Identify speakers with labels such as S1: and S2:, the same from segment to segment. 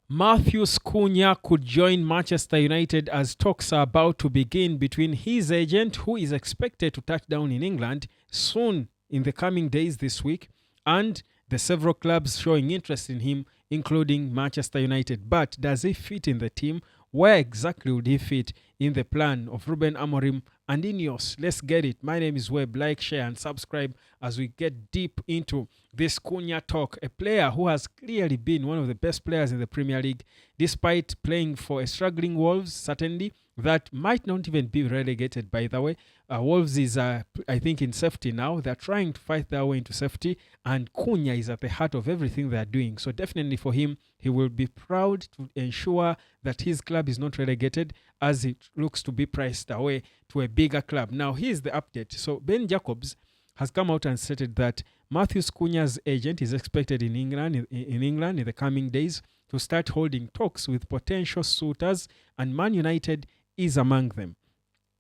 S1: Matheus Cunha could join Manchester United as talks are about to begin between his agent, who is expected to touch down in England soon in the coming days this week, and the several clubs showing interest in him, including Manchester United. But does he fit in the team? Where exactly would he fit in the plan of Ruben Amarim and Ineos? Let's get it. My name is Webb. Like, share, and subscribe as we get deep into this Cunha talk. A player who has clearly been one of the best players in the Premier League, despite playing for a struggling Wolves, certainly, that might not even be relegated, by the way. Wolves is, I think, in safety now. They're trying to fight their way into safety, and Cunha is at the heart of everything they're doing. So definitely for him, he will be proud to ensure that his club is not relegated as it looks to be priced away to a bigger club. Now, here's the update. So Ben Jacobs has come out and stated that Matheus Cunha's agent is expected in England in the coming days to start holding talks with potential suitors, and Man United is among them.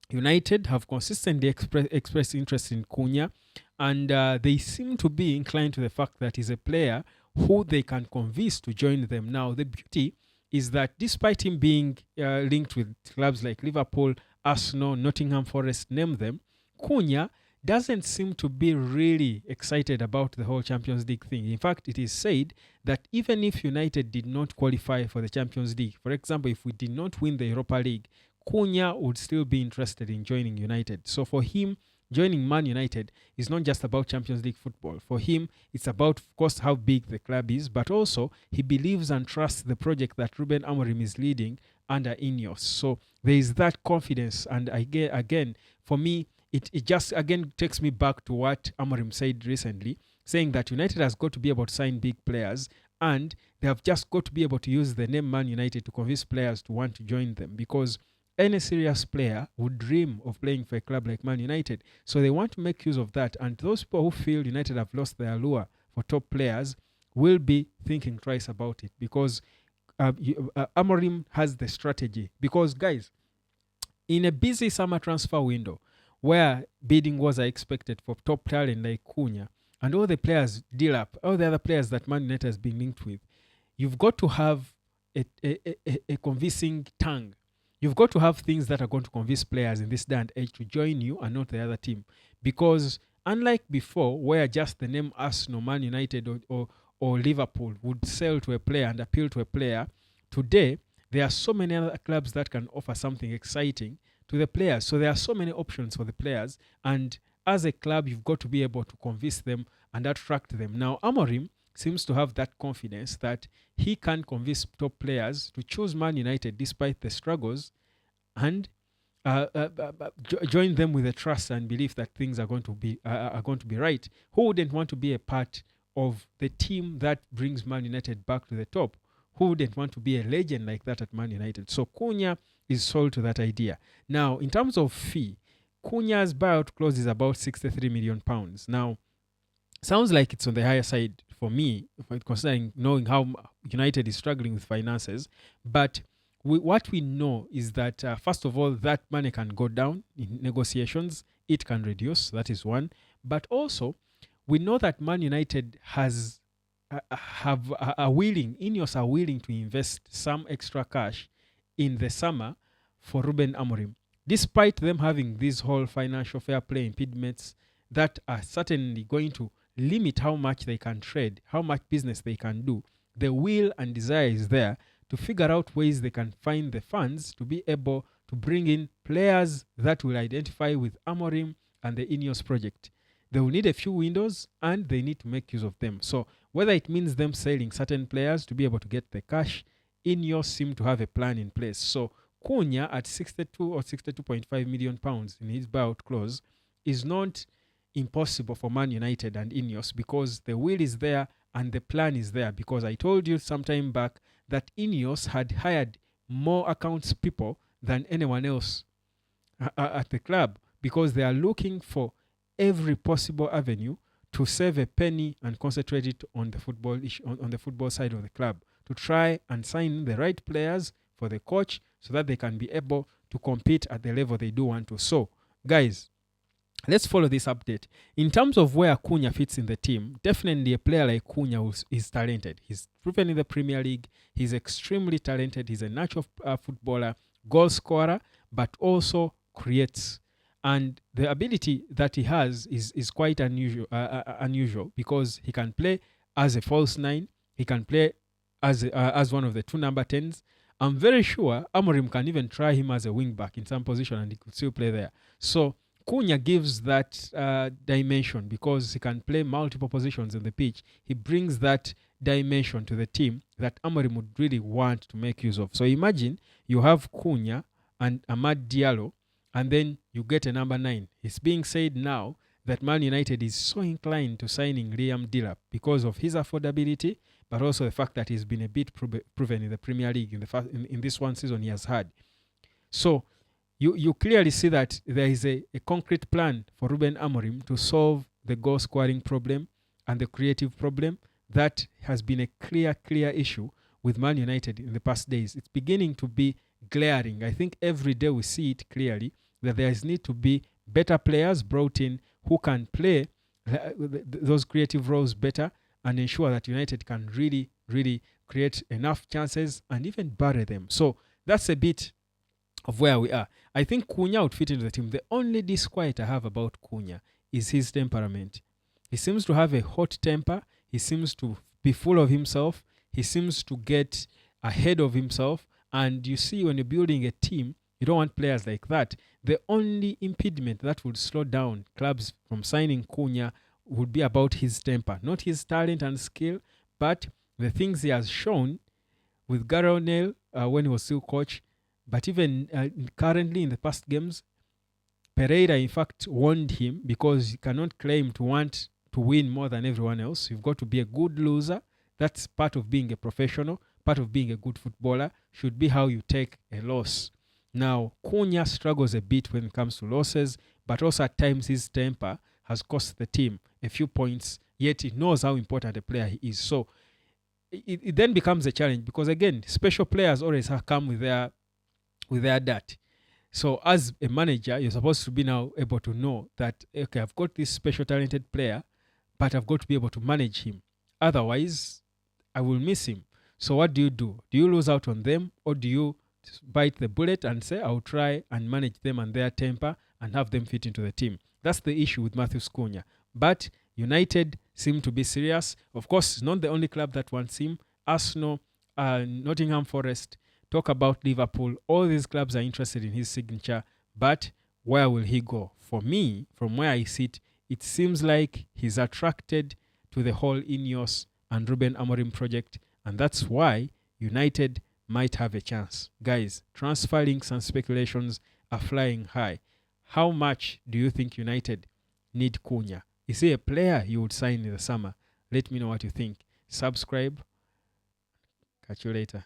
S1: United have consistently expressed interest in Cunha, and they seem to be inclined to the fact that he's a player who they can convince to join them. Now, the beauty is that despite him being linked with clubs like Liverpool, Arsenal, Nottingham Forest, name them, Cunha doesn't seem to be really excited about the whole Champions League thing. In fact, it is said that even if United did not qualify for the Champions League, for example, if we did not win the Europa League, Cunha would still be interested in joining United. So for him, joining Man United is not just about Champions League football. For him, it's about, of course, how big the club is, but also he believes and trusts the project that Ruben Amarim is leading under Ineos. So there is that confidence. And again, for me, it just again takes me back to what Amarim said recently, saying that United has got to be able to sign big players, and they have just got to be able to use the name Man United to convince players to want to join them, because any serious player would dream of playing for a club like Man United. So they want to make use of that. And those people who feel United have lost their allure for top players will be thinking twice about it, because Amarim has the strategy. Because, guys, in a busy summer transfer window, where bidding wars are expected for top talent like Cunha, and all the players deal up, all the other players that Man United has been linked with, you've got to have a convincing tongue. You've got to have things that are going to convince players in this day and age to join you and not the other team. Because unlike before, where just the name Arsenal, Man United, or Liverpool would sell to a player and appeal to a player, today there are so many other clubs that can offer something exciting to the players. So there are so many options for the players, and as a club, you've got to be able to convince them and attract them. Now, Amarim seems to have that confidence that he can convince top players to choose Man United despite the struggles, and join them with the trust and belief that things are going to be right. Who wouldn't want to be a part of the team that brings Man United back to the top? Who wouldn't want to be a legend like that at Man United? So Cunha is sold to that idea. Now, in terms of fee, Cunha's buyout clause is about £63 million. Now, sounds like it's on the higher side for me, considering knowing how United is struggling with finances. But what we know is that, first of all, that money can go down in negotiations. It can reduce. That is one. But also, we know that Man United has Ineos are willing to invest some extra cash in the summer for Ruben Amorim, despite them having these whole financial fair play impediments that are certainly going to limit how much they can trade, how much business they can do. The will and desire is there to figure out ways they can find the funds to be able to bring in players that will identify with Amorim and the Ineos project. They will need a few windows, and they need to make use of them. So whether it means them selling certain players to be able to get the cash, Ineos seem to have a plan in place. So Cunha at 62 or 62.5 million pounds in his buyout clause is not impossible for Man United and Ineos, because the will is there and the plan is there. Because I told you some time back that Ineos had hired more accounts people than anyone else at the club, because they are looking for every possible avenue to save a penny and concentrate it on the football on the football side of the club, to try and sign the right players for the coach so that they can be able to compete at the level they do want to. So, guys, let's follow this update. In terms of where Cunha fits in the team, definitely a player like Cunha is talented. He's proven in the Premier League. He's extremely talented. He's a natural footballer, goal scorer, but also creates. And the ability that he has is quite unusual because he can play as a false nine. He can play as one of the two number 10s. I'm very sure Amarim can even try him as a wing back in some position and he could still play there. So Cunha gives that dimension because he can play multiple positions in the pitch. He brings that dimension to the team that Amarim would really want to make use of. So imagine you have Cunha and Amad Diallo, and then you get a number 9. It's being said now that Man United is so inclined to signing Liam Delap because of his affordability, but also the fact that he's been a bit proven in the Premier League in this one season he has had. So you clearly see that there is a concrete plan for Ruben Amorim to solve the goal scoring problem and the creative problem that has been a clear issue with Man United in the past days. It's beginning to be glaring. I think every day we see it clearly that there is need to be better players brought in who can play those creative roles better and ensure that United can really create enough chances and even bury them. So that's a bit of where we are. I think Cunha would fit into the team. The only disquiet I have about Cunha is his temperament. He seems to have a hot temper. He seems to be full of himself. He seems to get ahead of himself. And you see, when you're building a team, you don't want players like that. The only impediment that would slow down clubs from signing Cunha would be about his temper, not his talent and skill, but the things he has shown with Gary O'Neill when he was still coach. But even currently in the past games, Pereira in fact warned him because you cannot claim to want to win more than everyone else. You've got to be a good loser. That's part of being a professional, part of being a good footballer, should be how you take a loss. Now, Cunha struggles a bit when it comes to losses, but also at times his temper has cost the team a few points, yet he knows how important a player he is. So it then becomes a challenge because, again, special players always have come with their dirt. So as a manager, you're supposed to be now able to know that, okay, I've got this special talented player, but I've got to be able to manage him. Otherwise, I will miss him. So what do? Do you lose out on them, or do you bite the bullet and say, I'll try and manage them and their temper and have them fit into the team? That's the issue with Matheus Cunha. But United seem to be serious. Of course, it's not the only club that wants him. Arsenal, Nottingham Forest, talk about Liverpool. All these clubs are interested in his signature. But where will he go? For me, from where I sit, it seems like he's attracted to the whole Ineos and Ruben Amorim project. And that's why United might have a chance. Guys, transfer links and speculations are flying high. How much do you think United need Cunha? Is he a player you would sign in the summer? Let me know what you think. Subscribe. Catch you later.